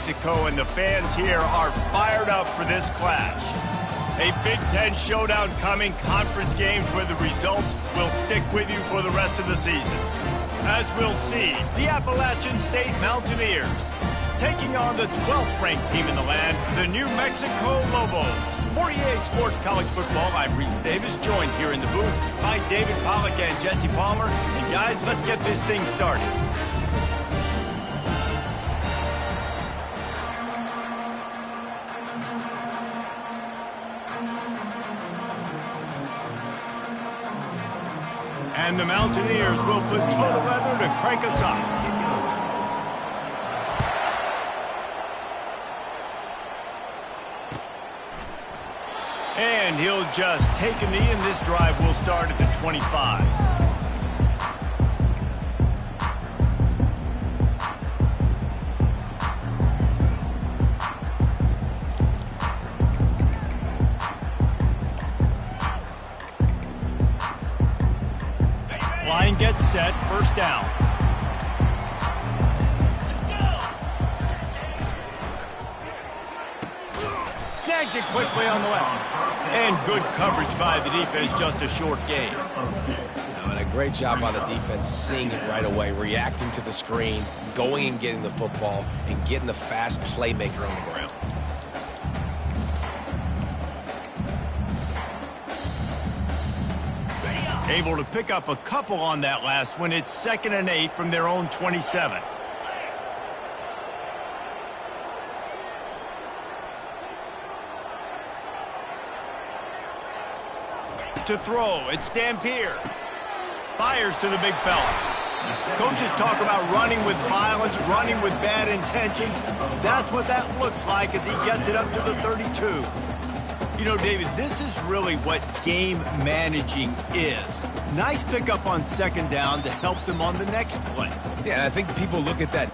Mexico, and the fans here are fired up for this clash. A Big Ten showdown coming, conference games where the results will stick with you for the rest of the season. As we'll see, the Appalachian State Mountaineers taking on the 12th ranked team in the land, the New Mexico Lobos. For EA Sports College Football, I'm Reese Davis, joined here in the booth by David Pollack and Jesse Palmer. And guys, let's get this thing started. And the Mountaineers will put total weather to crank us up. And he'll just take a knee, and this drive will start at the 25. Line gets set, first down. Snags it quickly on the left. And good coverage by the defense, just a short gain. And a great job by the defense seeing it right away, reacting to the screen, going and getting the football, and getting the fast playmaker on the ground. Able to pick up a couple on that last one. It's 2nd and 8 from their own 27. To throw, it's Dampier. Fires to the big fella. Coaches talk about running with violence, running with bad intentions. That's what that looks like as he gets it up to the 32. You know, David, this is really what game managing is. Nice pickup on 2nd down to help them on the next play. Yeah, I think people look at that.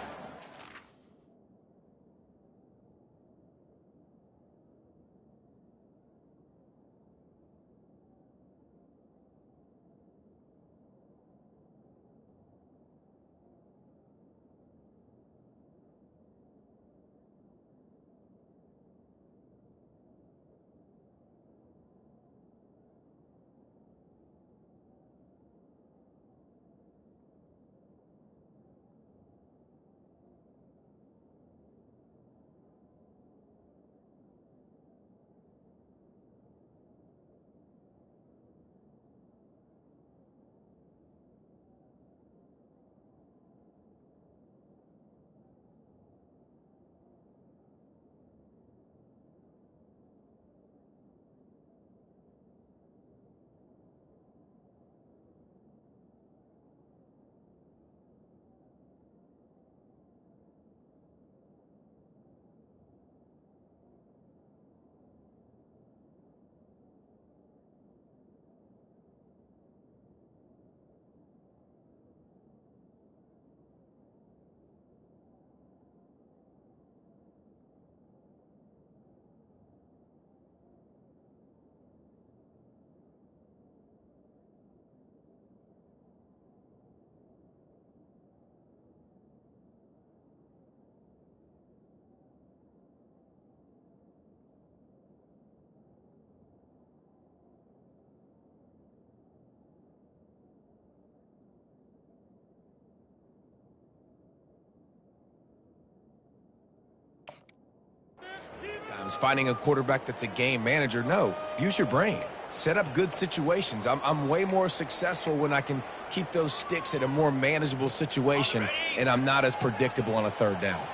Finding a quarterback that's a game manager. No, use your brain. Set up good situations. I'm way more successful when I can keep those sticks at a more manageable situation, and I'm not as predictable on a 3rd down.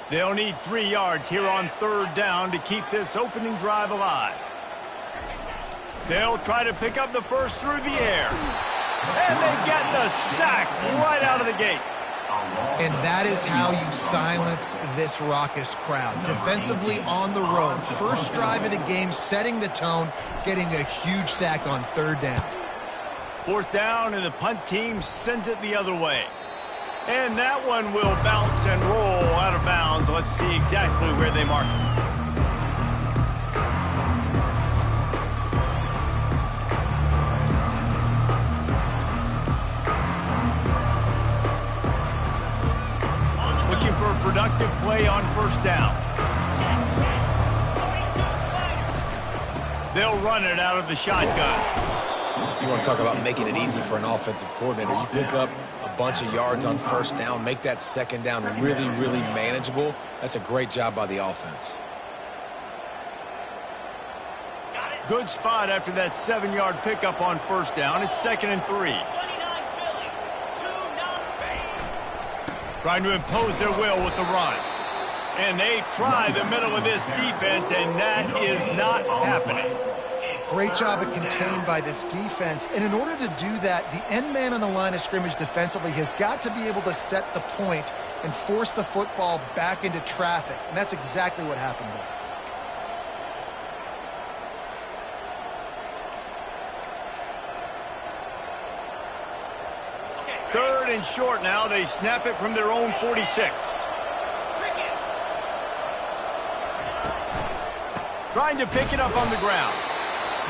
They'll need 3 yards here on 3rd down to keep this opening drive alive. They'll try to pick up the first through the air. And they get the sack right out of the gate. And that is how you silence this raucous crowd. Defensively on the road. First drive of the game, setting the tone, getting a huge sack on 3rd down. 4th down, and the punt team sends it the other way. And that one will bounce and roll out of bounds. Let's see exactly where they mark it. effective play on first down. They'll run it out of the shotgun. You want to talk about making it easy for an offensive coordinator. You pick up a bunch of yards on first down, make that second down really, really manageable. That's a great job by the offense. Good spot after that 7-yard pickup on first down. It's 2nd and 3. Trying to impose their will with the run. And they try the middle of this defense, and that is not happening. Great job of contained by this defense. And in order to do that, the end man on the line of scrimmage defensively has got to be able to set the point and force the football back into traffic. And that's exactly what happened there. Third and short now. They snap it from their own 46. Trying to pick it up on the ground.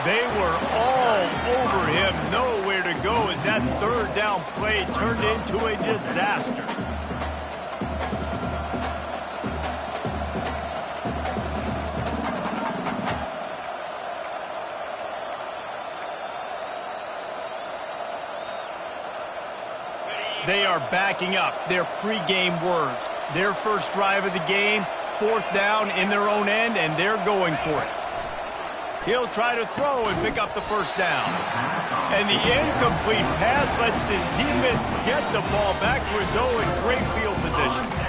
They were all over him. Nowhere to go as that third down play turned into a disaster. They are backing up their pregame words. Their first drive of the game, 4th down in their own end, and they're going for it. He'll try to throw and pick up the first down. And the incomplete pass lets his defense get the ball back to his own in great field position.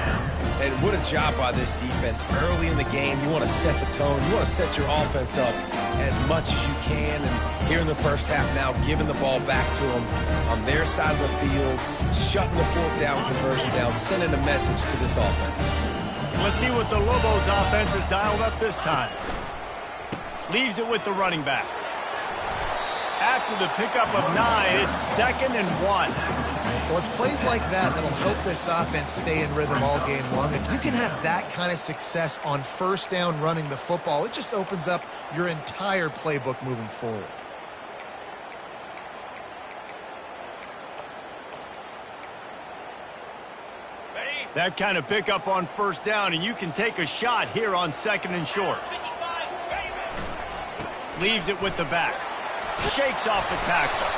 And what a job by this defense. Early in the game, you want to set the tone. You want to set your offense up as much as you can. And here in the first half now, giving the ball back to them on their side of the field, shutting the 4th down conversion down, sending a message to this offense. Let's see what the Lobos offense has dialed up this time. Leaves it with the running back. After the pickup of 9, it's 2nd and 1. Well, it's plays like that that'll help this offense stay in rhythm all game long. If you can have that kind of success on first down running the football, it just opens up your entire playbook moving forward. That kind of pickup on first down, and you can take a shot here on 2nd and short. Leaves it with the back. Shakes off the tackle.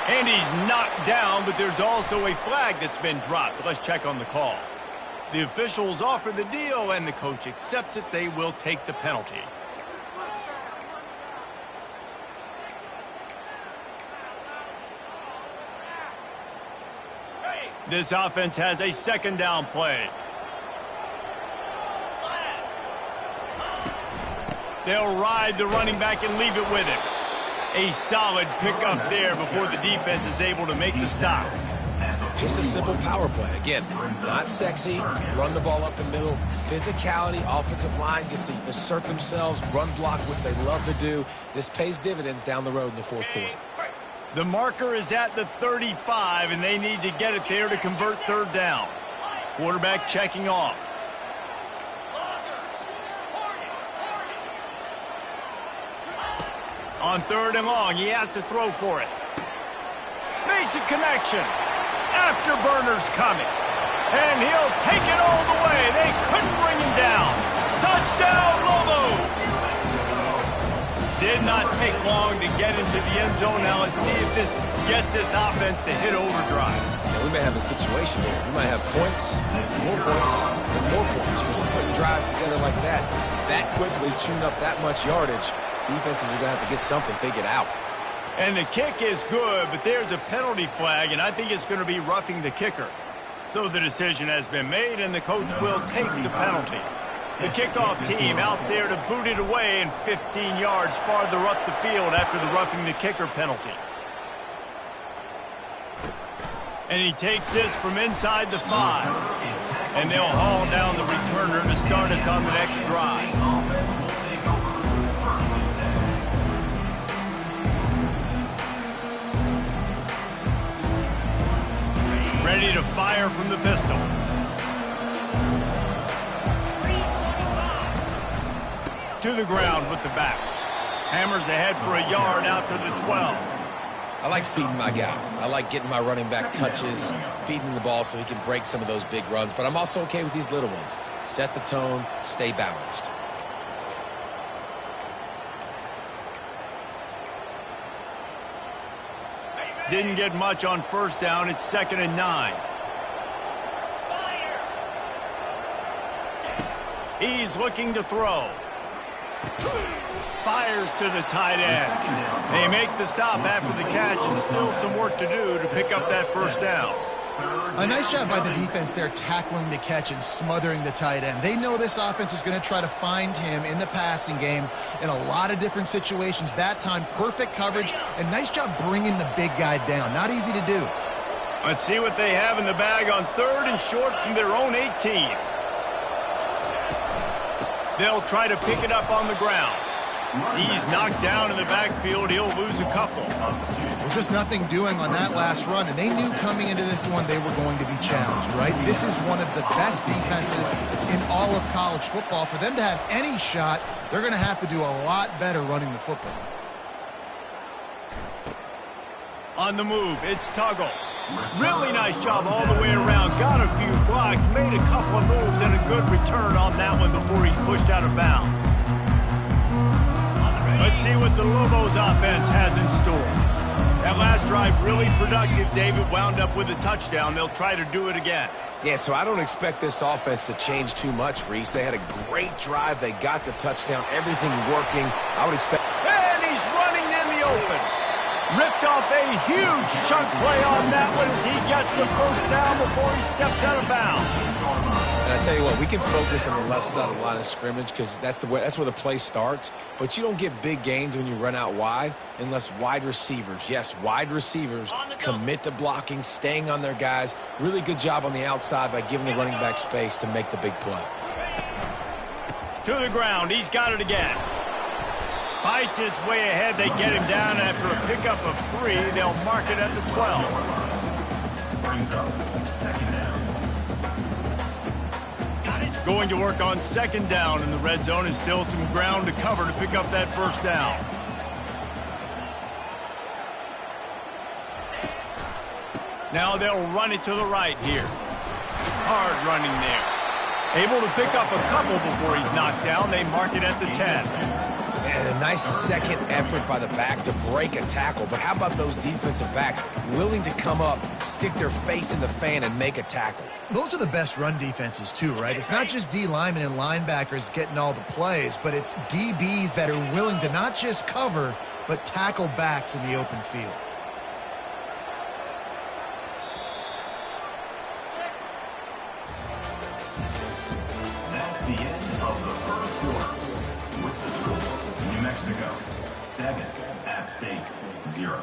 And he's knocked down, but there's also a flag that's been dropped. Let's check on the call. The officials offer the deal, and the coach accepts it. They will take the penalty. This offense has a 2nd down play. They'll ride the running back and leave it with him. A solid pickup there before the defense is able to make the stop. Just a simple power play. Again, not sexy, run the ball up the middle. Physicality, offensive line gets to assert themselves, run block, what they love to do. This pays dividends down the road in the 4th quarter. The marker is at the 35, and they need to get it there to convert 3rd down. Quarterback checking off. On 3rd and long, he has to throw for it. Makes a connection. Afterburner's coming. And he'll take it all the way. They couldn't bring him down. Touchdown, Lobos! Did not take long to get into the end zone. Now let's see if this gets this offense to hit overdrive. Yeah, we may have a situation here. We might have points, more points, and more points. You keep putting drives together like that quickly, chewing up that much yardage, defenses are going to have to get something figured out. And the kick is good, but there's a penalty flag, and I think it's going to be roughing the kicker. So the decision has been made, and the coach will take the penalty. The kickoff team out there to boot it away and 15 yards farther up the field after the roughing the kicker penalty. And he takes this from inside the 5. And they'll haul down the returner to start us on the next drive. Ready to fire from the pistol. To the ground with the back. Hammers ahead for a yard out to the 12. I like feeding my guy. I like getting my running back touches, feeding the ball so he can break some of those big runs, but I'm also okay with these little ones. Set the tone, stay balanced. Didn't get much on first down. It's 2nd and 9. He's looking to throw. Fires to the tight end. They make the stop after the catch, and still some work to do to pick up that first down. A nice job by the defense there tackling the catch and smothering the tight end. They know this offense is going to try to find him in the passing game in a lot of different situations. That time, perfect coverage, and nice job bringing the big guy down. Not easy to do. Let's see what they have in the bag on 3rd and short from their own 18. They'll try to pick it up on the ground. He's knocked down in the backfield. He'll lose a couple. Well, just nothing doing on that last run, and they knew coming into this one they were going to be challenged, right? This is one of the best defenses in all of college football. For them to have any shot, they're going to have to do a lot better running the football. On the move, it's Tuggle. Really nice job all the way around. Got a few blocks, made a couple of moves, and a good return on that one before he's pushed out of bounds. Let's see what the Lobos offense has in store. That last drive really productive. David wound up with a touchdown. They'll try to do it again. Yeah, so I don't expect this offense to change too much, Reese. They had a great drive. They got the touchdown. Everything working. I would expect... And he's running in the open. Ripped off a huge chunk play on that one as he gets the first down before he steps out of bounds. And I tell you what, we can focus on the left side of the line of scrimmage because that's where the play starts. But you don't get big gains when you run out wide unless wide receivers, yes, wide receivers, commit to blocking, staying on their guys. Really good job on the outside by giving the running back space to make the big play. To the ground. He's got it again. Fights his way ahead. They get him down after a pickup of 3. They'll mark it at the 12. Going to work on 2nd down in the red zone, and still some ground to cover to pick up that first down. Now they'll run it to the right here. Hard running there. Able to pick up a couple before he's knocked down. They mark it at the 10. And a nice second effort by the back to break a tackle. But how about those defensive backs willing to come up, stick their face in the fan, and make a tackle? Those are the best run defenses too, right? It's not just D linemen and linebackers getting all the plays, but it's DBs that are willing to not just cover, but tackle backs in the open field. That's the end of the first quarter. With the score, New Mexico 7, App State 0.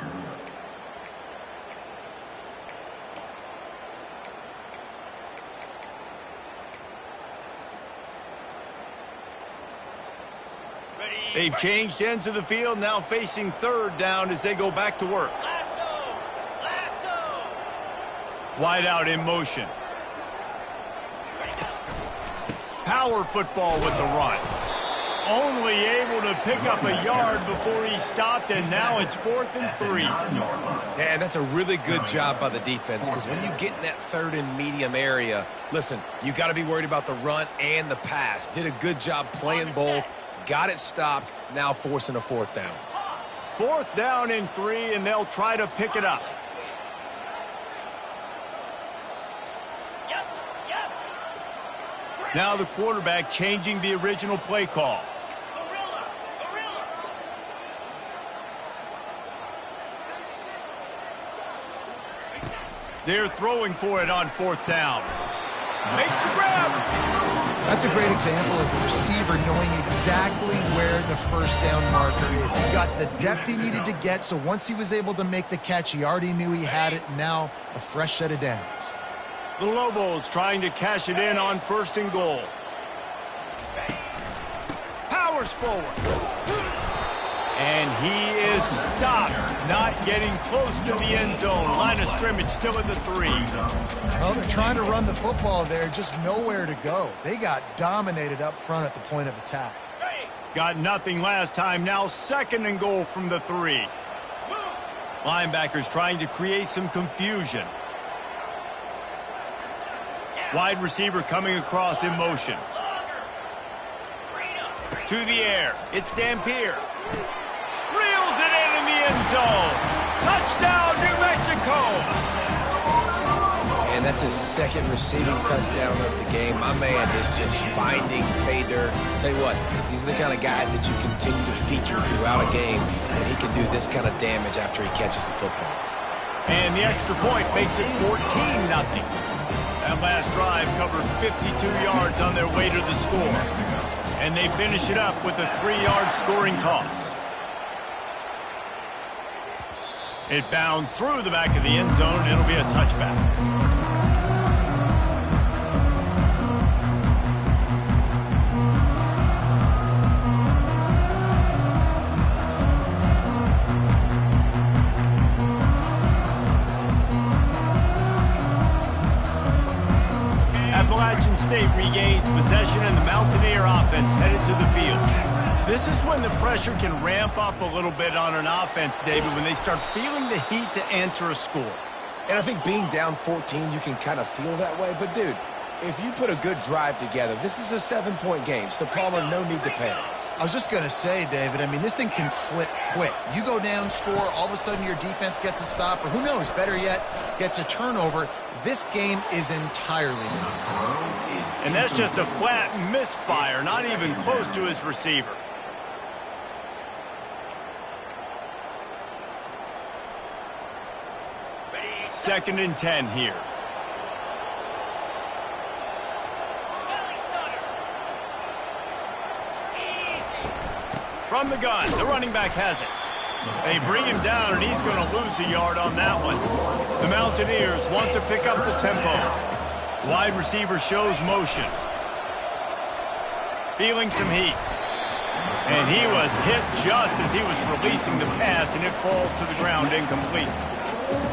They've changed ends of the field, now facing 3rd down as they go back to work. Wide out in motion. Power football with the run. Only able to pick up a yard before he stopped, and now it's 4th and 3. Yeah, that's a really good job by the defense because when you get in that 3rd and medium area, listen, you got to be worried about the run and the pass. Did a good job playing both. Got it stopped, now forcing a 4th down. 4th down and 3, and they'll try to pick it up. Now the quarterback changing the original play call. They're throwing for it on 4th down. Makes the grab. That's a great example of the receiver knowing exactly where the first down marker is. He got the depth he needed to get, so once he was able to make the catch, he already knew he had it, and now a fresh set of downs. The Lobos trying to cash it in on 1st and goal. Powers forward. And he is stopped, not getting close to the end zone. Line of scrimmage still at the 3. Well, they're trying to run the football there, just nowhere to go. They got dominated up front at the point of attack. Got nothing last time, now 2nd and goal from the 3. Linebackers trying to create some confusion. Wide receiver coming across in motion. To the air. It's Dampier. Reels it in the end zone. Touchdown, New Mexico. And that's his second receiving touchdown of the game. My man is just finding pay dirt. Tell you what, these are the kind of guys that you continue to feature throughout a game, and he can do this kind of damage after he catches the football. And the extra point makes it 14-0. That last drive covered 52 yards on their way to the score. And they finish it up with a 3-yard scoring toss. It bounds through the back of the end zone, and it'll be a touchback. Appalachian State regains possession, and the Mountaineer offense headed to the field. This is when the pressure can ramp up a little bit on an offense, David, when they start feeling the heat to answer a score. And I think being down 14, you can kind of feel that way. But, dude, if you put a good drive together, this is a 7-point game, so Palmer, no need to panic. I was just going to say, David, I mean, this thing can flip quick. You go down, score, all of a sudden your defense gets a stop, or who knows, better yet, gets a turnover. This game is entirely different. And that's just a flat misfire, not even close to his receiver. Second and 10 here. From the gun, the running back has it. They bring him down, and he's going to lose a yard on that one. The Mountaineers want to pick up the tempo. Wide receiver shows motion. Feeling some heat. And he was hit just as he was releasing the pass, and it falls to the ground incomplete.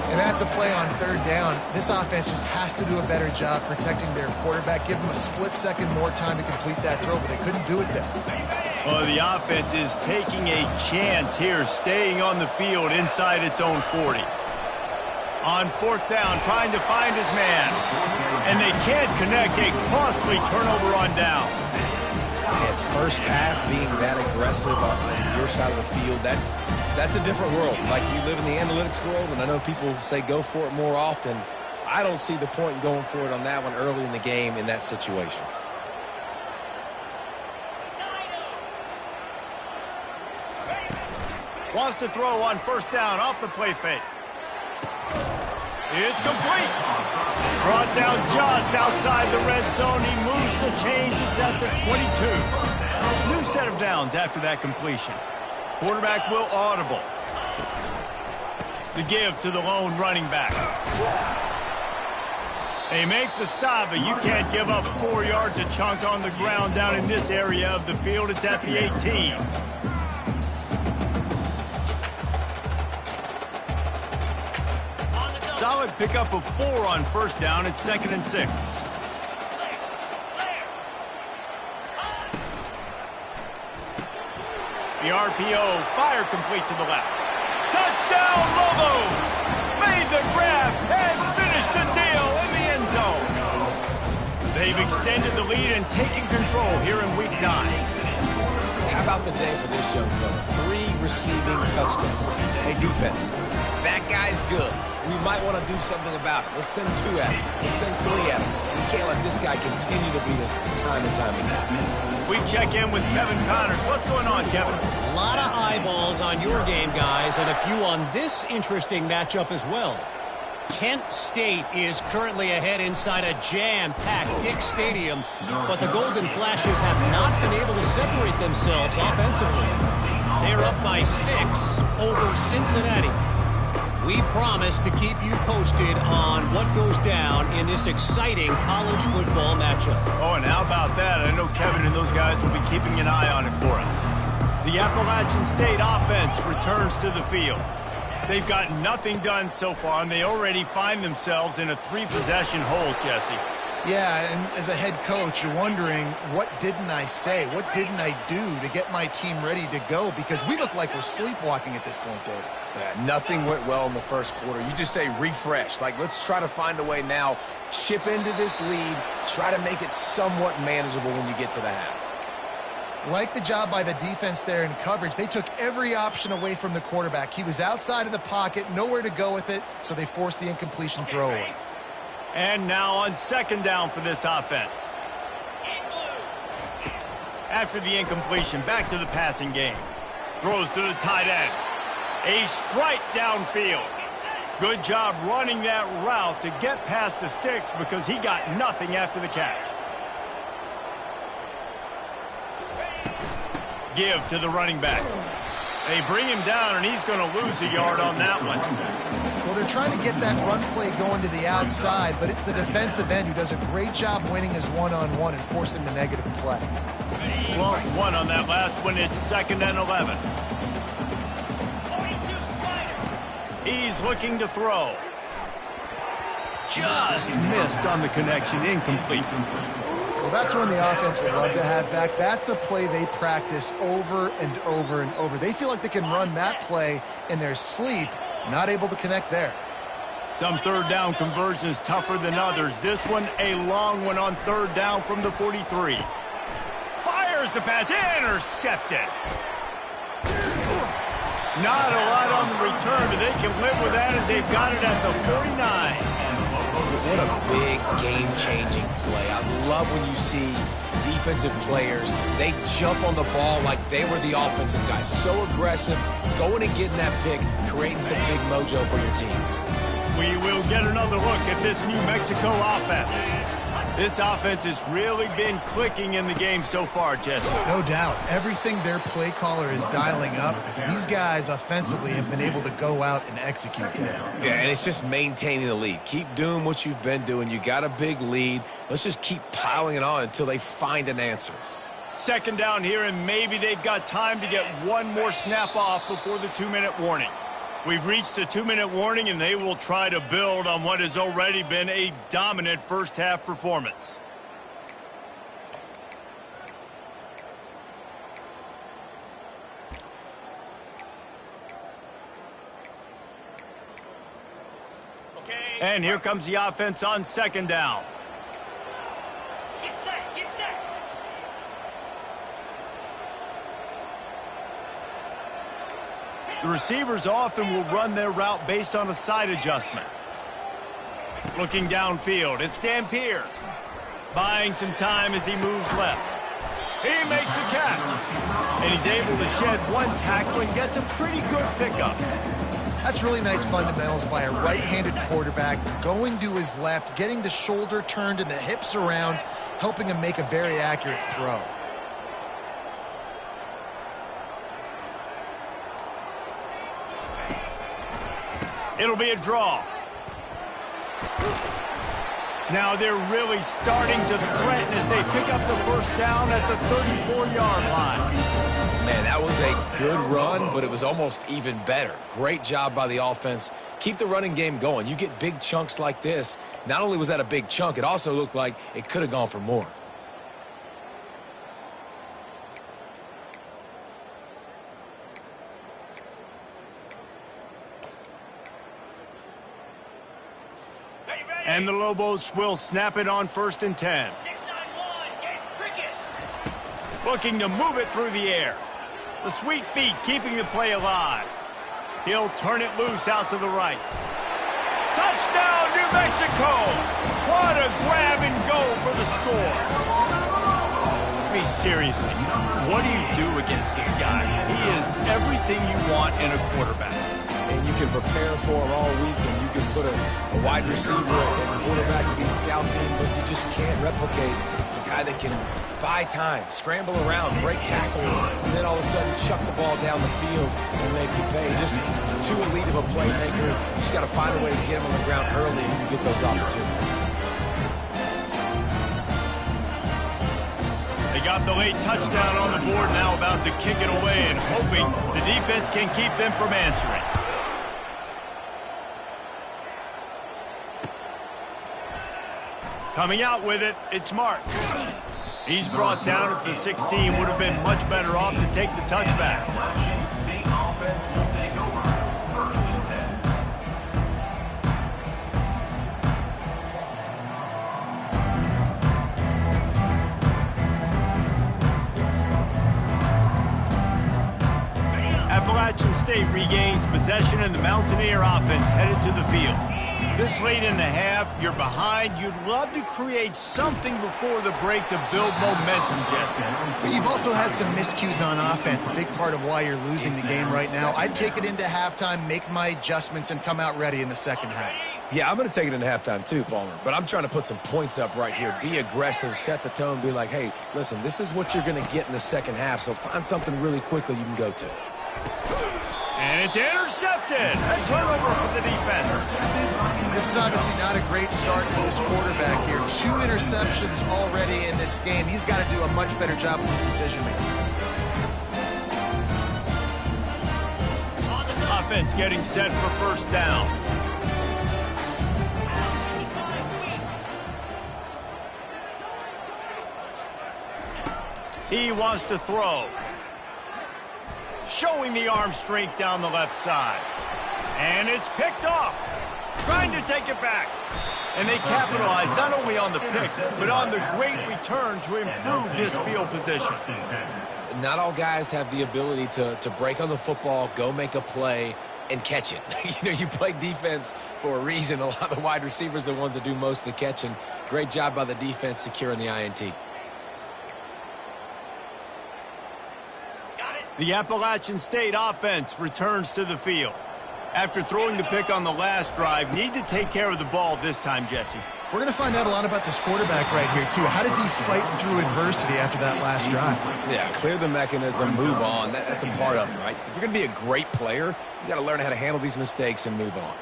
And that's a play on third down. This offense just has to do a better job protecting their quarterback. Give them a split second more time to complete that throw, but they couldn't do it there. Well, the offense is taking a chance here, staying on the field inside its own 40. On fourth down, trying to find his man. And they can't connect. A costly turnover on down. And first half being that aggressive on your side of the field, that's a different world. Like, you live in the analytics world, and I know people say go for it more often. I don't see the point in going for it on that one early in the game in that situation. Wants to throw on first down off the play fake. It's complete. Brought down just outside the red zone. He moves the chains. It's at the 22. New set of downs after that completion. Quarterback will audible. The give to the lone running back. They make the stop, but you can't give up 4 yards a chunk on the ground down in this area of the field. It's at the 18. Solid pickup of 4 on first down. It's 2nd and 6. The RPO, fire complete to the left. Touchdown, Lobos! Made the grab and finished the deal in the end zone. They've extended the lead and taken control here in Week 9. How about the day for this young fella? 3 receiving touchdowns. Hey, defense, that guy's good. We might want to do something about it. Let's send 2 at him. Let's send 3 at him. We can't let this guy continue to beat us time and time again. We check in with Kevin Connors. What's going on, Kevin? A lot of eyeballs on your game, guys, and a few on this interesting matchup as well. Kent State is currently ahead inside a jam-packed Dick Stadium, but the Golden Flashes have not been able to separate themselves offensively. They're up by 6 over Cincinnati. We promise to keep you posted on what goes down in this exciting college football matchup. Oh, and how about that? I know Kevin and those guys will be keeping an eye on it for us. The Appalachian State offense returns to the field. They've got nothing done so far, and they already find themselves in a 3-possession hole, Jesse. Yeah, and as a head coach, you're wondering, what didn't I say? What didn't I do to get my team ready to go? Because we look like we're sleepwalking at this point, David. Yeah, nothing went well in the first quarter. You just say refresh. Like, let's try to find a way now, chip into this lead, try to make it somewhat manageable when you get to the half. Like the job by the defense there in coverage. They took every option away from the quarterback. He was outside of the pocket, nowhere to go with it, so they forced the incompletion throwaway. And now on second down for this offense. After the incompletion, back to the passing game. Throws to the tight end. A strike downfield. Good job running that route to get past the sticks because he got nothing after the catch. Give to the running back. They bring him down, and he's going to lose a yard on that one. Well, they're trying to get that run play going to the outside, but it's the defensive end who does a great job winning his one-on-one and forcing the negative play. Lost one on that last one. It's 2nd and 11. He's looking to throw. Just missed on the connection. Incomplete. Well, that's one the offense would love to have back. That's a play they practice over and over and over. They feel like they can run that play in their sleep, not able to connect there. Some third down conversions tougher than others. This one a long one on third down from the 43. Fires the pass, intercepted. Not a lot on the return, but they can live with that as they've got it at the 49. What a big game-changing play. I love when you see defensive players, they jump on the ball like they were the offensive guys. So aggressive, going and getting that pick, creating some big mojo for your team. We will get another look at this New Mexico offense. This offense has really been clicking in the game so far, Jesse. No doubt. Everything their play caller is dialing up, these guys offensively have been able to go out and execute that. Yeah, and it's just maintaining the lead. Keep doing what you've been doing. You got a big lead. Let's just keep piling it on until they find an answer. Second down here, and maybe they've got time to get one more snap off before the 2-minute warning. We've reached the 2-minute warning, and they will try to build on what has already been a dominant first-half performance. And here comes the offense on second down. Get set, get set. The receivers often will run their route based on a side adjustment. Looking downfield, it's Dampier. Buying some time as he moves left. He makes the catch. And he's able to shed one tackle and gets a pretty good pickup. That's really nice fundamentals by a right-handed quarterback, going to his left, getting the shoulder turned and the hips around, helping him make a very accurate throw. It'll be a draw. Now they're really starting to threaten as they pick up the first down at the 34-yard line. Man, that was a good run, but it was almost even better. Great job by the offense. Keep the running game going. You get big chunks like this. Not only was that a big chunk, it also looked like it could have gone for more. And the Lobos will snap it on 1st and 10. 6-9-1, get cricket. Looking to move it through the air. The sweet feet keeping the play alive. He'll turn it loose out to the right. Touchdown, New Mexico! What a grab and go for the score. I mean, seriously, what do you do against this guy? He is everything you want in a quarterback. And you can prepare for him all week, and you can put a wide receiver and quarterback to be scout team, but you just can't replicate the guy that can buy time, scramble around, break tackles, and then all of a sudden chuck the ball down the field and make you pay. Just too elite of a playmaker. You just got to find a way to get him on the ground early and you get those opportunities. They got the late touchdown on the board, now about to kick it away and hoping the defense can keep them from answering. Coming out with it, it's Mark. He's brought down at the 16. Would have been much better off to take the touchback. State offense will take over. 1st and 10. Appalachian State regains possession and the Mountaineer offense headed to the field. This late in the half, you're behind. You'd love to create something before the break to build momentum, Jesse. But you've also had some miscues on offense, a big part of why you're losing the game right now. I'd take it into halftime, make my adjustments, and come out ready in the second half. Yeah, I'm going to take it into halftime too, Palmer. But I'm trying to put some points up right here. Be aggressive, set the tone, be like, hey, listen, this is what you're going to get in the second half, so find something really quickly you can go to. And it's intercepted. A turnover for the defense. This is obviously not a great start for this quarterback here. 2 interceptions already in this game. He's got to do a much better job with his decision-making. Offense getting set for first down. He wants to throw. Showing the arm strength down the left side. And it's picked off. Trying to take it back. And they capitalize not only on the pick, but on the great return to improve his field position. Not all guys have the ability to break on the football, go make a play, and catch it. You know, you play defense for a reason. A lot of the wide receivers are the ones that do most of the catching. Great job by the defense securing the INT. The Appalachian State offense returns to the field. After throwing the pick on the last drive, need to take care of the ball this time, Jesse. We're going to find out a lot about this quarterback right here, too. How does he fight through adversity after that last drive? Yeah, clear the mechanism, move on. That's a part of it, right? If you're going to be a great player, you got to learn how to handle these mistakes and move on.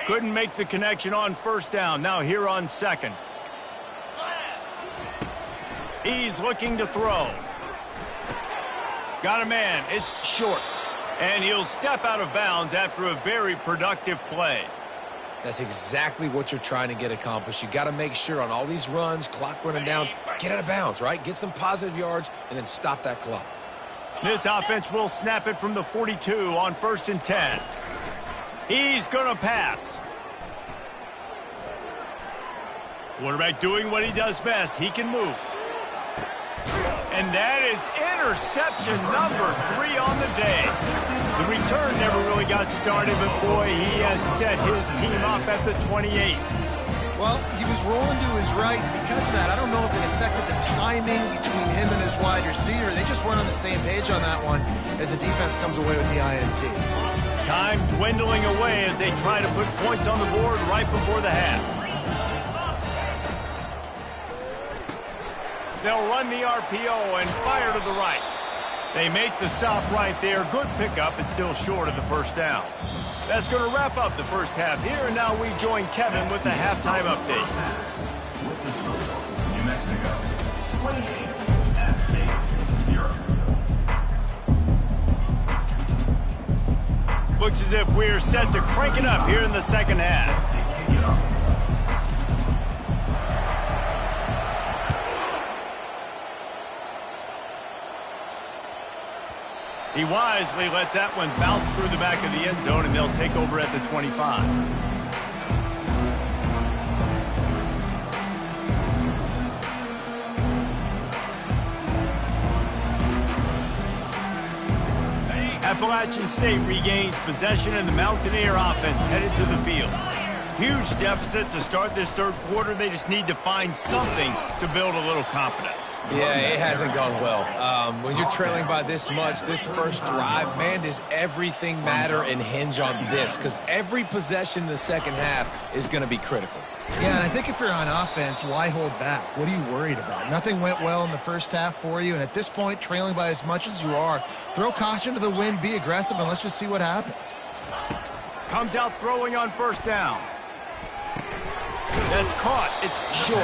Couldn't make the connection on first down. Now here on second. He's looking to throw. Got a man. It's short. And he'll step out of bounds after a very productive play. That's exactly what you're trying to get accomplished. You got to make sure on all these runs, clock running down, get out of bounds, right? Get some positive yards and then stop that clock. This offense will snap it from the 42 on 1st and 10. He's going to pass. Quarterback doing what he does best. He can move. And that is interception number 3 on the day. The return never really got started, but boy, he has set his team off at the 28. Well, he was rolling to his right. Because of that, I don't know if it affected the timing between him and his wide receiver. They just weren't on the same page on that one as the defense comes away with the INT. Time dwindling away as they try to put points on the board right before the half. They'll run the RPO and fire to the right. They make the stop right there. Good pickup. It's still short of the first down. That's going to wrap up the first half here. And now we join Kevin with the halftime update. With the score, New Mexico 28, App State 0. Looks as if we're set to crank it up here in the second half. He wisely lets that one bounce through the back of the end zone, and they'll take over at the 25. Appalachian State regains possession, and the Mountaineer offense headed to the field. Huge deficit to start this third quarter. They just need to find something to build a little confidence. Yeah, it hasn't gone well. When you're trailing by this much, this first drive, man, does everything matter and hinge on this? Because every possession in the second half is going to be critical. Yeah, and I think if you're on offense, why hold back? What are you worried about? Nothing went well in the first half for you, and at this point, trailing by as much as you are, throw caution to the wind, be aggressive, and let's just see what happens. Comes out throwing on first down. That's caught. It's short.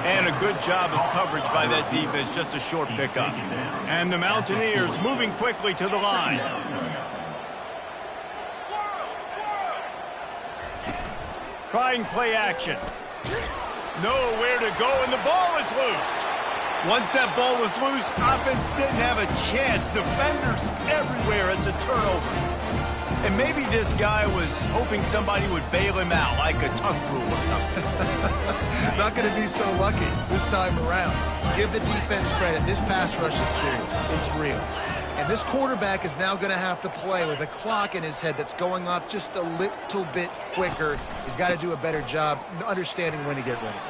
And a good job of coverage by that defense. Just a short pickup. And the Mountaineers moving quickly to the line. Trying play action. Nowhere to go, and the ball is loose. Once that ball was loose, offense didn't have a chance. Defenders everywhere. It's a turnover. And maybe this guy was hoping somebody would bail him out, like a tuck rule or something. Not going to be so lucky this time around. Give the defense credit. This pass rush is serious. It's real. And this quarterback is now going to have to play with a clock in his head that's going off just a little bit quicker. He's got to do a better job understanding when to get rid of it.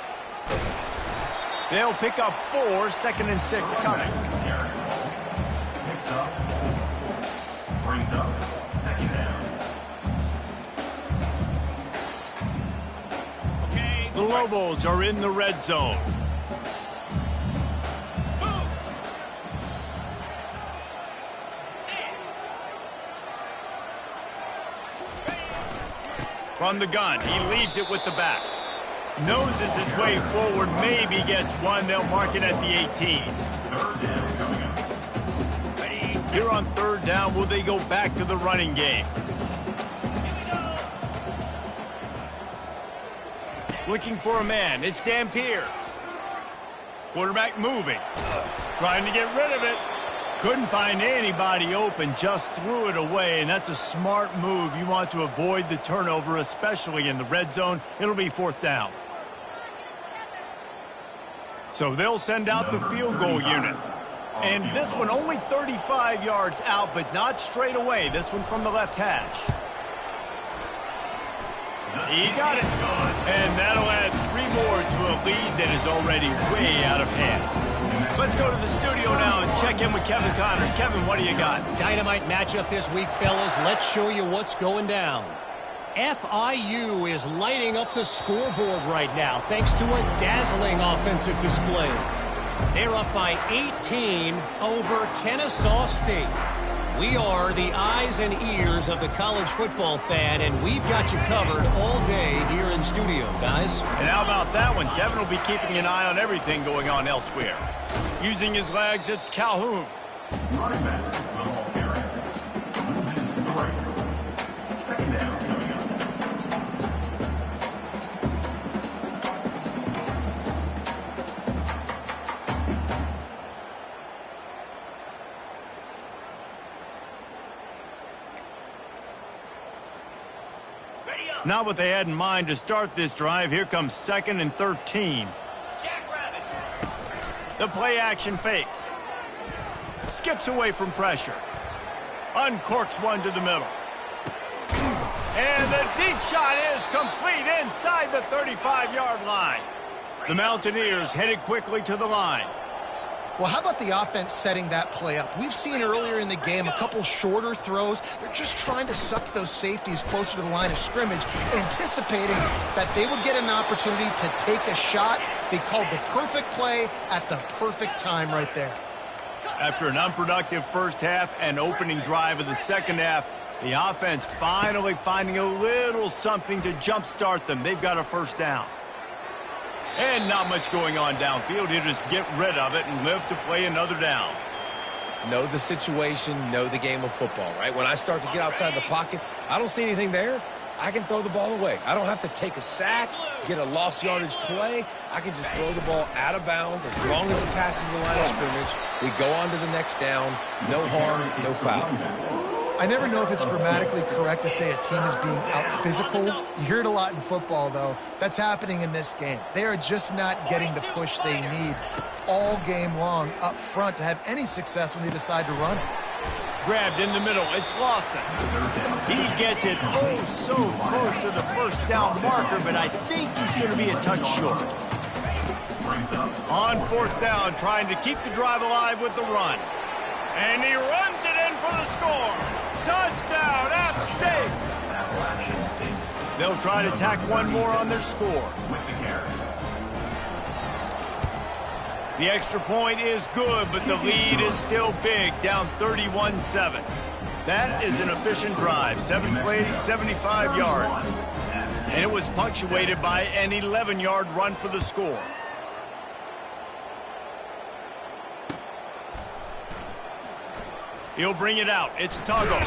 They'll pick up 4, 2nd and 6 coming. Picks up. Brings up. 2nd down. Okay. The Lobos are in the red zone. From the gun, he leaves it with the back. Noses his way forward, maybe gets one. They'll mark it at the 18. 3rd down coming up. Here on 3rd down, will they go back to the running game? Looking for a man. It's Dampier. Quarterback moving. Trying to get rid of it. Couldn't find anybody open, just threw it away, and that's a smart move. You want to avoid the turnover, especially in the red zone. It'll be 4th down. So they'll send out the field goal unit. And this one only 35 yards out, but not straight away. This one from the left hash. He got it. And that'll add 3 more to a lead that is already way out of hand. Let's go to the studio now and check in with Kevin Connors. Kevin, what do you got? Dynamite matchup this week, fellas. Let's show you what's going down. FIU is lighting up the scoreboard right now thanks to a dazzling offensive display. They're up by 18 over Kennesaw State. We are the eyes and ears of the college football fan, and we've got you covered all day here in studio, guys. And how about that one? Kevin will be keeping an eye on everything going on elsewhere. Using his legs, it's Calhoun. Running back, the ball carrier. Loses 3. 2nd down coming up. Not what they had in mind to start this drive. Here comes 2nd and 13. Jackrabbit. The play action fake. Skips away from pressure. Uncorks one to the middle. And the deep shot is complete inside the 35-yard line. The Mountaineers headed quickly to the line. Well, how about the offense setting that play up? We've seen earlier in the game a couple shorter throws. They're just trying to suck those safeties closer to the line of scrimmage, anticipating that they would get an opportunity to take a shot. They called the perfect play at the perfect time right there. After an unproductive first half and opening drive of the second half, the offense finally finding a little something to jumpstart them. They've got a 1st down. And not much going on downfield. He'll just get rid of it and live to play another down. Know the situation, know the game of football, right? When I start to get outside the pocket, I don't see anything there. I can throw the ball away. I don't have to take a sack, get a lost yardage play. I can just throw the ball out of bounds. As long as it passes the line of scrimmage, we go on to the next down. No harm, no foul. I never know if it's grammatically correct to say a team is being out-physicaled. You hear it a lot in football, though. That's happening in this game. They are just not getting the push they need all game long up front to have any success when they decide to run it. Grabbed in the middle. It's Lawson. He gets it oh so close to the 1st down marker, but I think he's going to be a touch short. On 4th down, trying to keep the drive alive with the run. And he runs it in for the score. Touchdown, App State. They'll try to tack one more on their score. The extra point is good, but the lead is still big, down 31-7. That is an efficient drive. 7 plays, 75 yards. And it was punctuated by an 11-yard run for the score. He'll bring it out. It's Tuggle.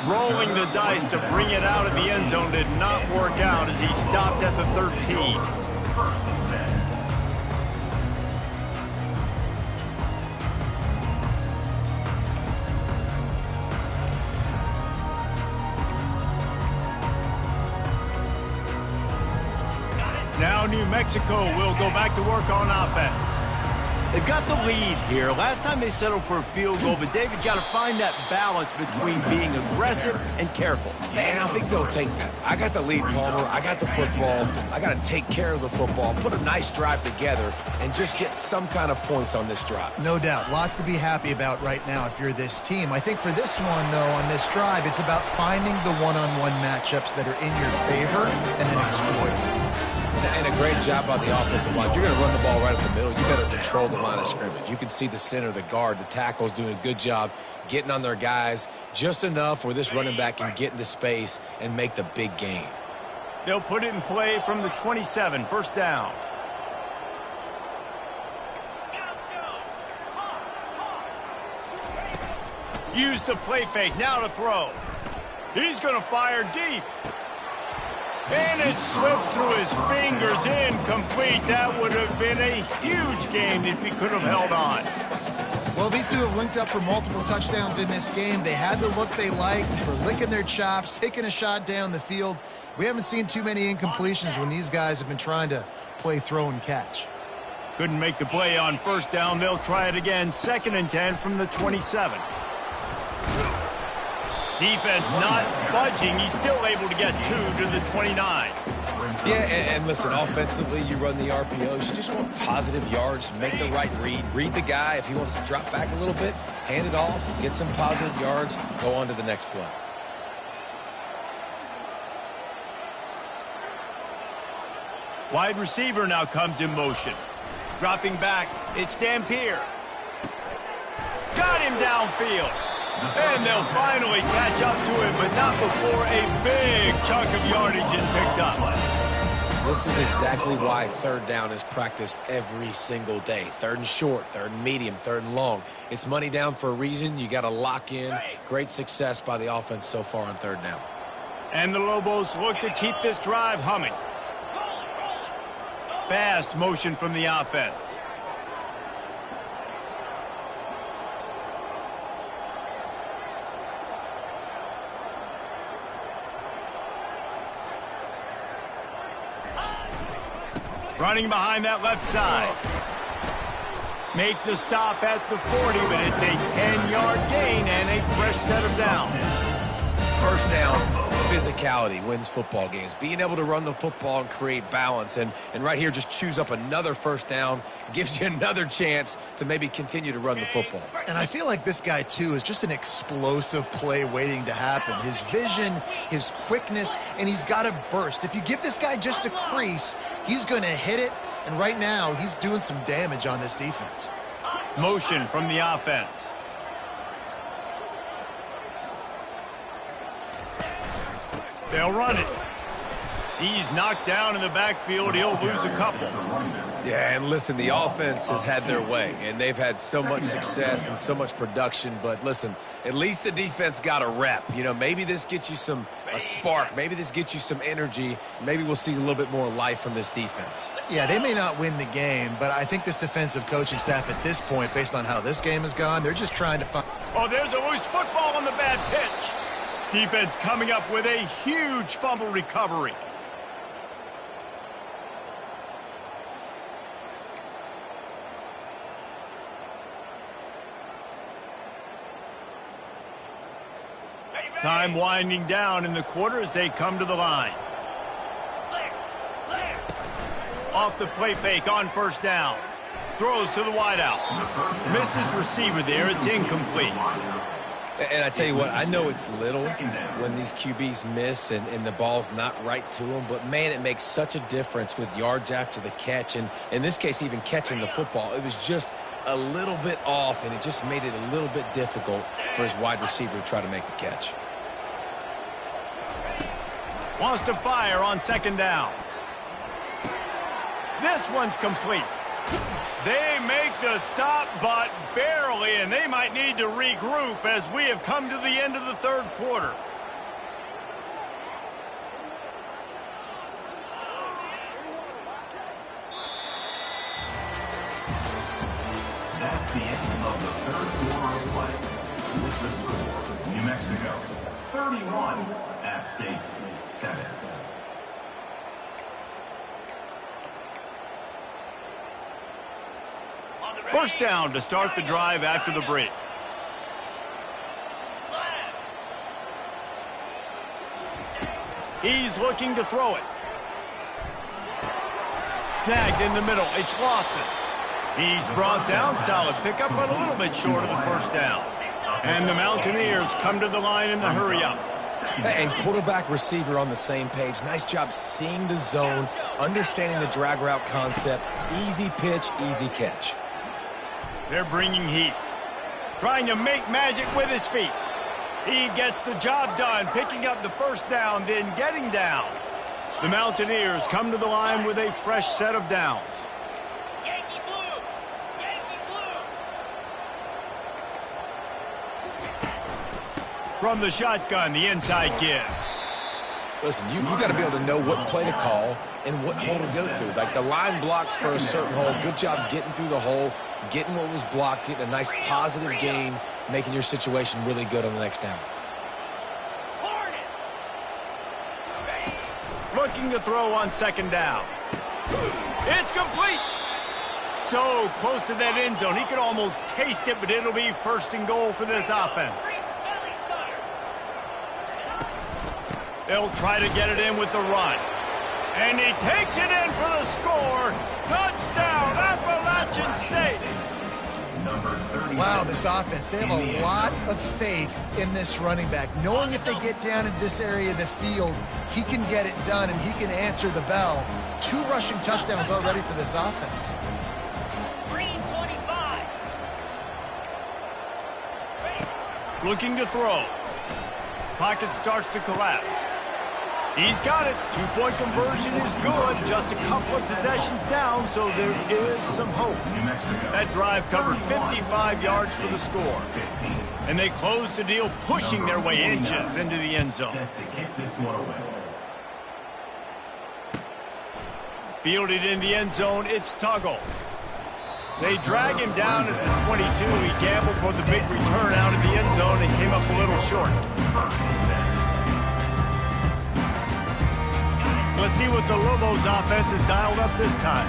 Rolling the dice to bring it out of the end zone did not work out as he stopped at the 13. Now New Mexico will go back to work on offense. They've got the lead here. Last time they settled for a field goal, but David got to find that balance between being aggressive and careful. Man, I think they'll take that. I got the lead, Palmer. I got the football. I got to take care of the football, put a nice drive together, and just get some kind of points on this drive. No doubt. Lots to be happy about right now if you're this team. I think for this one, though, on this drive, it's about finding the one-on-one matchups that are in your favor and then exploiting. And a great job by the offensive line. If you're going to run the ball right up the middle, you better control the line of scrimmage. You can see the center, the guard, the tackles doing a good job getting on their guys just enough where this running back can get into space and make the big gain. They'll put it in play from the 27, first down. Use the play fake, now to throw. He's going to fire deep. And it slips through his fingers, incomplete. That would have been a huge gain if he could have held on. Well, these two have linked up for multiple touchdowns in this game. They had the look they liked. They were licking their chops, taking a shot down the field. We haven't seen too many incompletions when these guys have been trying to play throw and catch. Couldn't make the play on first down. They'll try it again. 2nd and 10 from the 27. Defense not budging. He's still able to get 2 to the 29. Yeah, and listen, offensively, you run the RPOs. You just want positive yards, make the right read. Read the guy. If he wants to drop back a little bit, hand it off, get some positive yards, go on to the next play. Wide receiver now comes in motion. Dropping back, it's Dampier. Got him downfield. And they'll finally catch up to him, but not before a big chunk of yardage is picked up. This is exactly why 3rd down is practiced every single day. 3rd and short, 3rd and medium, 3rd and long. It's money down for a reason. You got to lock in. Great success by the offense so far on 3rd down. And the Lobos look to keep this drive humming. Fast motion from the offense. Running behind that left side. Make the stop at the 40, but it's a 10-yard gain and a fresh set of downs. First down, physicality wins football games. Being able to run the football and create balance. And right here, just choose up another first down. Gives you another chance to maybe continue to run the football. And I feel like this guy, too, is just an explosive play waiting to happen. His vision, his quickness, and he's got a burst. If you give this guy just a crease, he's going to hit it. And right now, he's doing some damage on this defense. Motion from the offense. They'll run it. He's knocked down in the backfield. He'll lose a couple. Yeah, and listen, the offense has had their way, and they've had so much success and so much production. But listen, at least the defense got a rep. You know, maybe this gets you a spark. Maybe this gets you some energy. Maybe we'll see a little bit more life from this defense. Yeah, they may not win the game, but I think this defensive coaching staff at this point, based on how this game has gone, they're just trying to find... Oh, there's a loose football on the bad pitch. Defense coming up with a huge fumble recovery. Time winding down in the quarter as they come to the line. Off the play fake on first down. Throws to the wideout. Missed his receiver there. It's incomplete. And I tell you what, I know it's little when these QBs miss and the ball's not right to them, but, man, it makes such a difference with yards after the catch. And in this case, even catching the football, it was just a little bit off, and it just made it a little bit difficult for his wide receiver to try to make the catch. Wants to fire on second down. This one's complete. They make the stop, but barely, and they might need to regroup as we have come to the end of the third quarter. That's the end of the third quarter of play. With the score, New Mexico 31, App State 7. First down to start the drive after the break. He's looking to throw it. Snagged in the middle. It's Lawson. He's brought down. Solid pickup, but a little bit short of the first down. And the Mountaineers come to the line in the hurry-up. And quarterback receiver on the same page. Nice job seeing the zone, understanding the drag route concept. Easy pitch, easy catch. They're bringing heat. Trying to make magic with his feet. He gets the job done, picking up the first down, then getting down. The Mountaineers come to the line with a fresh set of downs. Yankee blue! Yankee blue! From the shotgun, the inside give. Listen, you got to be able to know what play to call and what hole to go through. Like the line blocks for a certain hole. Good job getting through the hole, getting what was blocked, getting a nice positive gain, making your situation really good on the next down. Looking to throw on second down. It's complete. So close to that end zone. He could almost taste it, but it'll be first and goal for this offense. They'll try to get it in with the run. And he takes it in for the score. Touchdown, Appalachian State. Wow, this offense, they have a lot of faith in this running back. Knowing if they get down in this area of the field, he can get it done and he can answer the bell. 2 rushing touchdowns already for this offense. Green 25. Looking to throw. Pocket starts to collapse. He's got it. 2-point conversion is good. Just a couple of possessions down, so there is some hope. That drive covered 55 yards for the score. And they close the deal, pushing their way inches into the end zone. Fielded in the end zone, it's Tuggle. They drag him down at the 22. He gambled for the big return out of the end zone and came up a little short. Let's see what the Lobos offense has dialed up this time.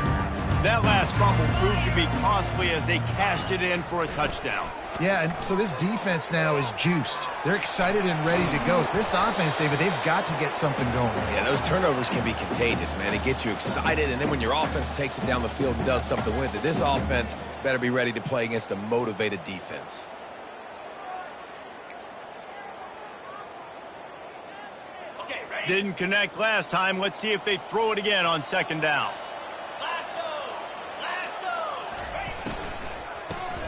That last fumble proved to be costly as they cashed it in for a touchdown. Yeah, and so this defense now is juiced. They're excited and ready to go. So this offense, David, they've got to get something going. Yeah, those turnovers can be contagious, man. It gets you excited, and then when your offense takes it down the field and does something with it, this offense better be ready to play against a motivated defense. Didn't connect last time. Let's see if they throw it again on second down.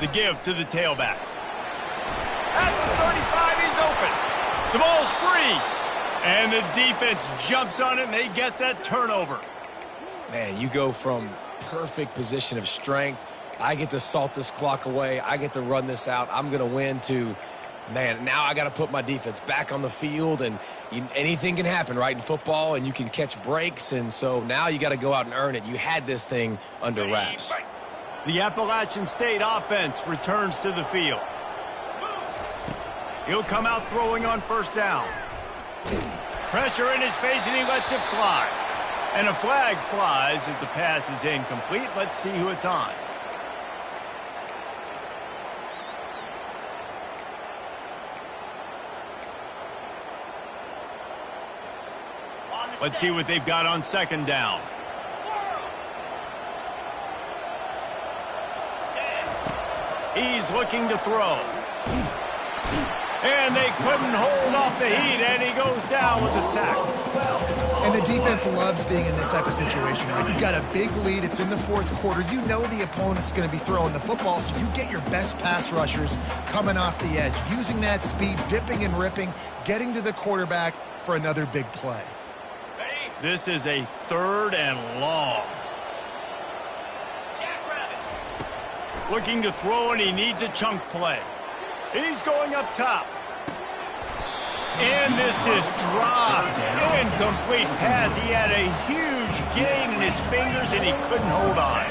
The give to the tailback. At the 35, he's open. The ball's free. And the defense jumps on it, and they get that turnover. Man, you go from perfect position of strength. I get to salt this clock away. I get to run this out. I'm going to win to... Man, now I got to put my defense back on the field, and anything can happen, right, in football, and you can catch breaks, and so now you got to go out and earn it. You had this thing under wraps. The Appalachian State offense returns to the field. He'll come out throwing on first down. Pressure in his face, and he lets it fly. And a flag flies as the pass is incomplete. Let's see who it's on. Let's see what they've got on second down. He's looking to throw. And they couldn't hold off the heat, and he goes down with a sack. And the defense loves being in this type of situation, right? You've got a big lead. It's in the fourth quarter. You know the opponent's going to be throwing the football, so you get your best pass rushers coming off the edge, using that speed, dipping and ripping, getting to the quarterback for another big play. This is a 3rd and long. Looking to throw, and he needs a chunk play. He's going up top. And this is dropped. Incomplete pass. He had a huge gain in his fingers, and he couldn't hold on.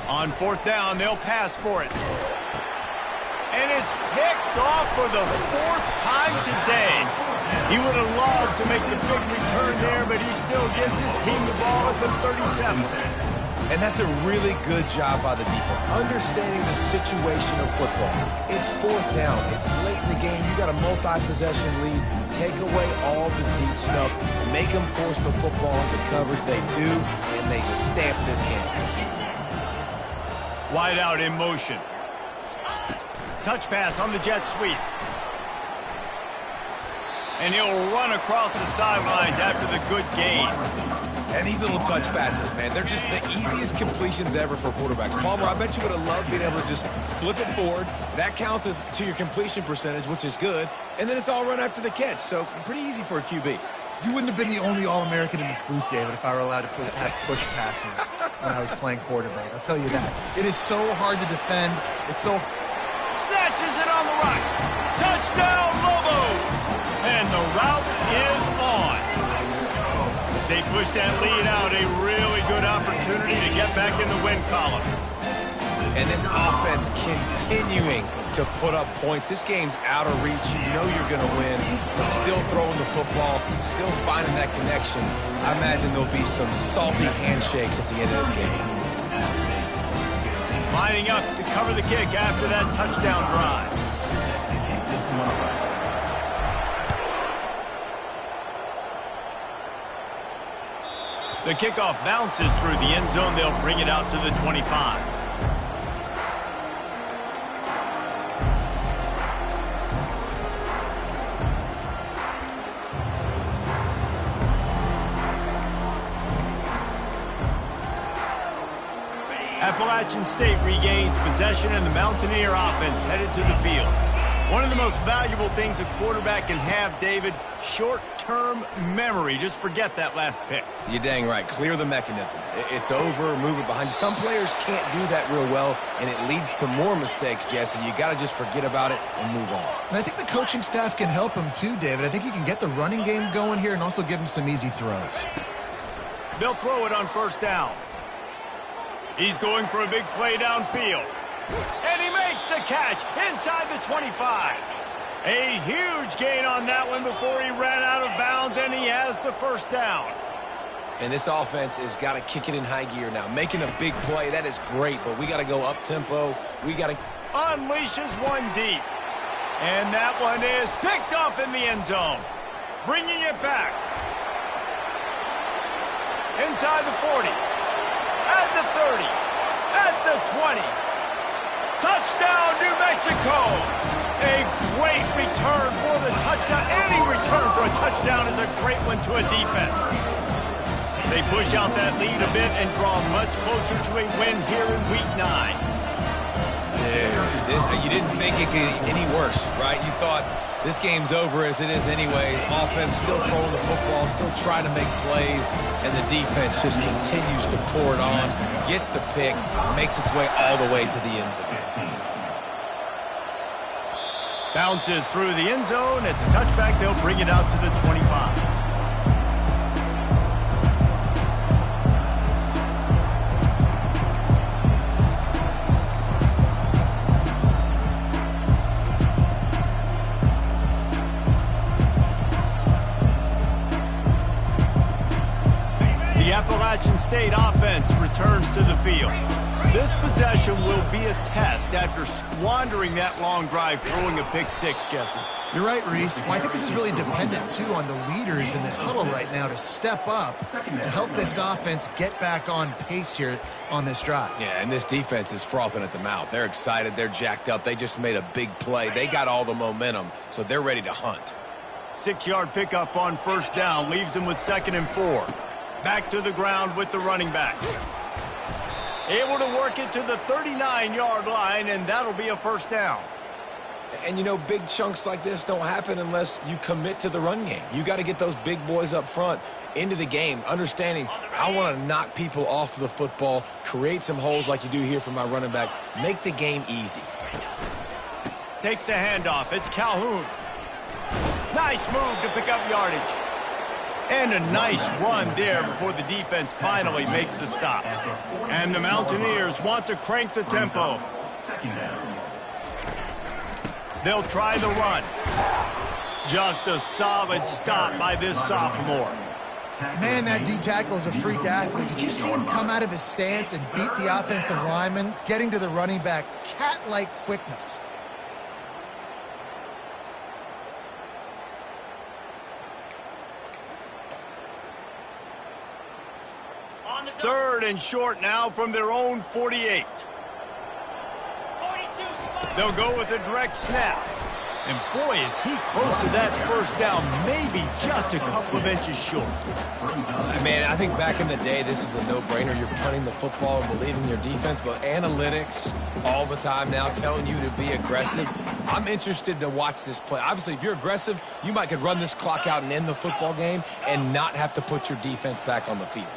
On fourth down, they'll pass for it. And it's picked off for the 4th time today. He would have loved to make the big return there, but he still gives his team the ball at the 37. And that's a really good job by the defense, understanding the situation of football. It's 4th down. It's late in the game. You got a multi-possession lead. Take away all the deep stuff. Make them force the football into coverage. They do, and they stamp this game. Wide out in motion. Touch pass on the jet sweep. And he'll run across the sidelines after the good gain. And these little touch passes, man, they're just the easiest completions ever for quarterbacks. Palmer, I bet you would have loved being able to just flip it forward. That counts as to your completion percentage, which is good. And then it's all run after the catch, so pretty easy for a QB. You wouldn't have been the only All-American in this booth, David, if I were allowed to have push passes when I was playing quarterback. I'll tell you that. It is so hard to defend. It's so... Snatches it on the right. Touchdown, Lobos! And the route is on. As they push that lead out, a really good opportunity to get back in the win column. And this offense continuing to put up points. This game's out of reach. You know you're going to win, but still throwing the football, still finding that connection. I imagine there'll be some salty handshakes at the end of this game. Lining up to cover the kick after that touchdown drive. The kickoff bounces through the end zone. They'll bring it out to the 25. Appalachian State regains possession, and the Mountaineer offense headed to the field. One of the most valuable things a quarterback can have, David, short-term memory. Just forget that last pick. You're dang right. Clear the mechanism. It's over, move it behind you. Some players can't do that real well, and it leads to more mistakes, Jesse. You got to just forget about it and move on. And I think the coaching staff can help him too, David. I think you can get the running game going here and also give him some easy throws. They'll throw it on 1st down. He's going for a big play downfield. And he makes the catch inside the 25. A huge gain on that one before he ran out of bounds, and he has the 1st down. And this offense has got to kick it in high gear now. Making a big play, that is great, but we got to go up-tempo. We got to... Unleashes one deep. And that one is picked off in the end zone. Bringing it back. Inside the 40. At the 30. At the 20. Touchdown, New Mexico! A great return for the touchdown. Any return for a touchdown is a great one to a defense. They push out that lead a bit and draw much closer to a win here in Week 9. You didn't think it could get any worse, right? You thought this game's over as it is anyways. Offense still throwing the football, still trying to make plays, and the defense just continues to pour it on, gets the pick, makes its way all the way to the end zone. Bounces through the end zone. It's a touchback. They'll bring it out to the 25. The Appalachian State offense returns to the field. This possession will be a test after squandering that long drive, throwing a pick 6, Jesse. You're right, Reese. Well, I think this is really dependent, too, on the leaders in this huddle right now to step up and help this offense get back on pace here on this drive. Yeah, and this defense is frothing at the mouth. They're excited. They're jacked up. They just made a big play. They got all the momentum, so they're ready to hunt. 6-yard pickup on 1st down leaves them with 2nd and 4. Back to the ground with the running back. Able to work it to the 39-yard line, and that'll be a 1st down. And, you know, big chunks like this don't happen unless you commit to the run game. You got to get those big boys up front into the game, understanding I want to knock people off the football, create some holes like you do here for my running back, make the game easy. Takes the handoff. It's Calhoun. Nice move to pick up yardage. And a nice run there before the defense finally makes the stop. And the Mountaineers want to crank the tempo. They'll try the run. Just a solid stop by this sophomore. Man, that D-tackle is a freak athlete. Did you see him come out of his stance and beat the offensive lineman, getting to the running back? Cat-like quickness. Third and short now from their own 48. They'll go with a direct snap. And boy, is he close to that first down, maybe just a couple of inches short. Man, I think back in the day, this is a no-brainer. You're punting the football and believing in your defense, but analytics all the time now telling you to be aggressive. I'm interested to watch this play. Obviously, if you're aggressive, you might could run this clock out and end the football game and not have to put your defense back on the field.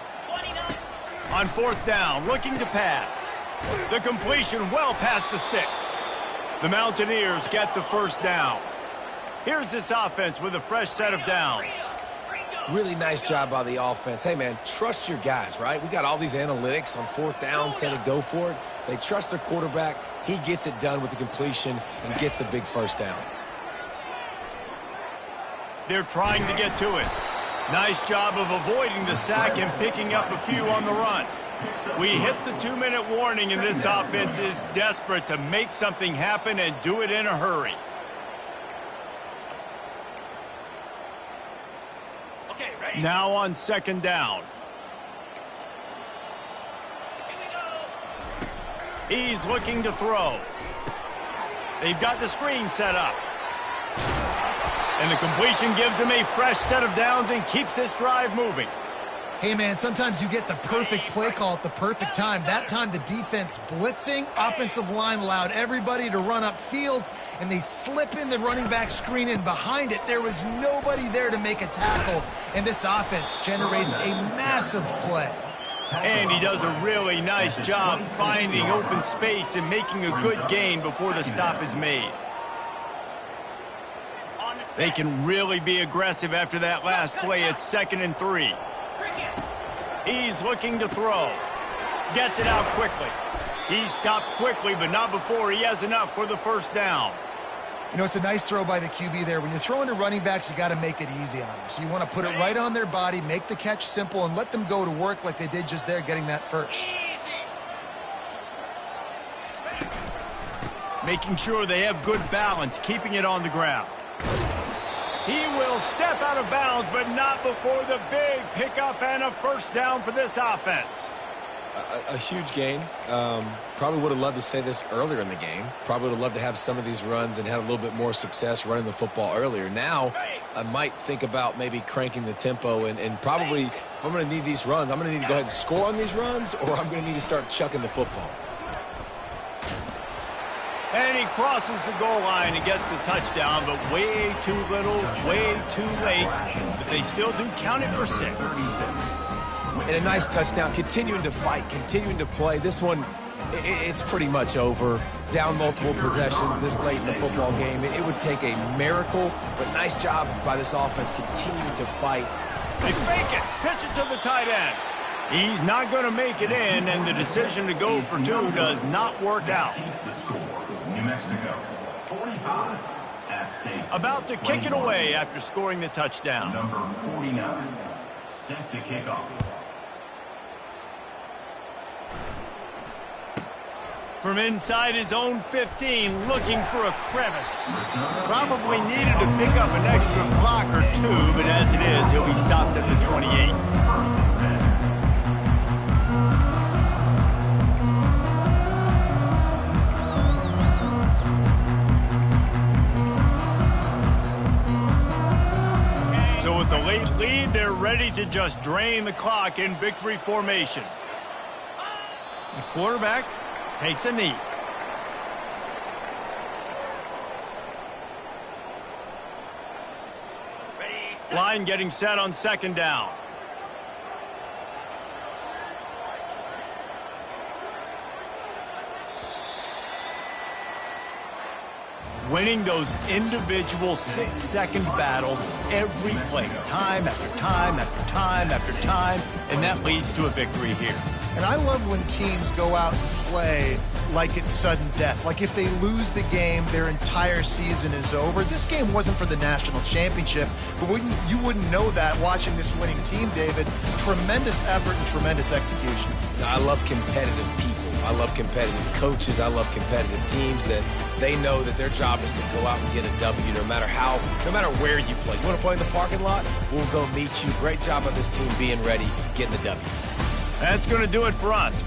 On fourth down, looking to pass. The completion well past the sticks. The Mountaineers get the first down. Here's this offense with a fresh set of downs. Really nice job by the offense. Hey, man, trust your guys, right? We got all these analytics on fourth down, said to go for it. They trust their quarterback. He gets it done with the completion and gets the big first down. They're trying to get to it. Nice job of avoiding the sack and picking up a few on the run. We hit the 2-minute warning, and this offense is desperate to make something happen and do it in a hurry. Okay, ready? Now on second down. He's looking to throw. They've got the screen set up. And the completion gives him a fresh set of downs and keeps this drive moving. Hey, man, sometimes you get the perfect play call at the perfect time. That time, the defense blitzing, offensive line allowed everybody to run upfield, and they slip in the running back screen, and behind it, there was nobody there to make a tackle, and this offense generates a massive play. And he does a really nice job finding open space and making a good gain before the stop is made. They can really be aggressive after that last play at 2nd and 3. He's looking to throw. Gets it out quickly. He's stopped quickly, but not before he has enough for the first down. You know, it's a nice throw by the QB there. When you're throwing to running backs, you got to make it easy on them. So you want to put it right on their body, make the catch simple, and let them go to work like they did just there, getting that first. Making sure they have good balance, keeping it on the ground. He will step out of bounds, but not before the big pickup and a first down for this offense. A huge gain. Probably would have loved to say this earlier in the game. Probably would have loved to have some of these runs and had a little bit more success running the football earlier. Now, I might think about maybe cranking the tempo and probably, if I'm going to need these runs, I'm going to need to go ahead and score on these runs, or I'm going to need to start chucking the football. And he crosses the goal line and gets the touchdown, but way too little, way too late. But they still do count it for 6. And a nice touchdown, continuing to fight, continuing to play. This one, it's pretty much over. Down multiple possessions this late in the football game. It would take a miracle, but nice job by this offense continuing to fight. They fake it, pitch it to the tight end. He's not going to make it in, and the decision to go for 2 does not work out. New Mexico, 45. App State. About to kick it away after scoring the touchdown. Number 49. Set to kick off. From inside his own 15, looking for a crevice. Probably needed to pick up an extra block or 2, but as it is, he'll be stopped at the 28. So with the late lead, they're ready to just drain the clock in victory formation. The quarterback takes a knee. Line getting set on second down. winning those individual 6-second battles every play, time after time after time after time, and that leads to a victory here. And I love when teams go out and play like it's sudden death. Like if they lose the game, their entire season is over. This game wasn't for the national championship, but you wouldn't know that watching this winning team, David. Tremendous effort and tremendous execution. I love competitive people. I love competitive coaches. I love competitive teams that they know that their job is to go out and get a W no matter where you play. You want to play in the parking lot? We'll go meet you. Great job on this team being ready, getting the W. That's going to do it for us.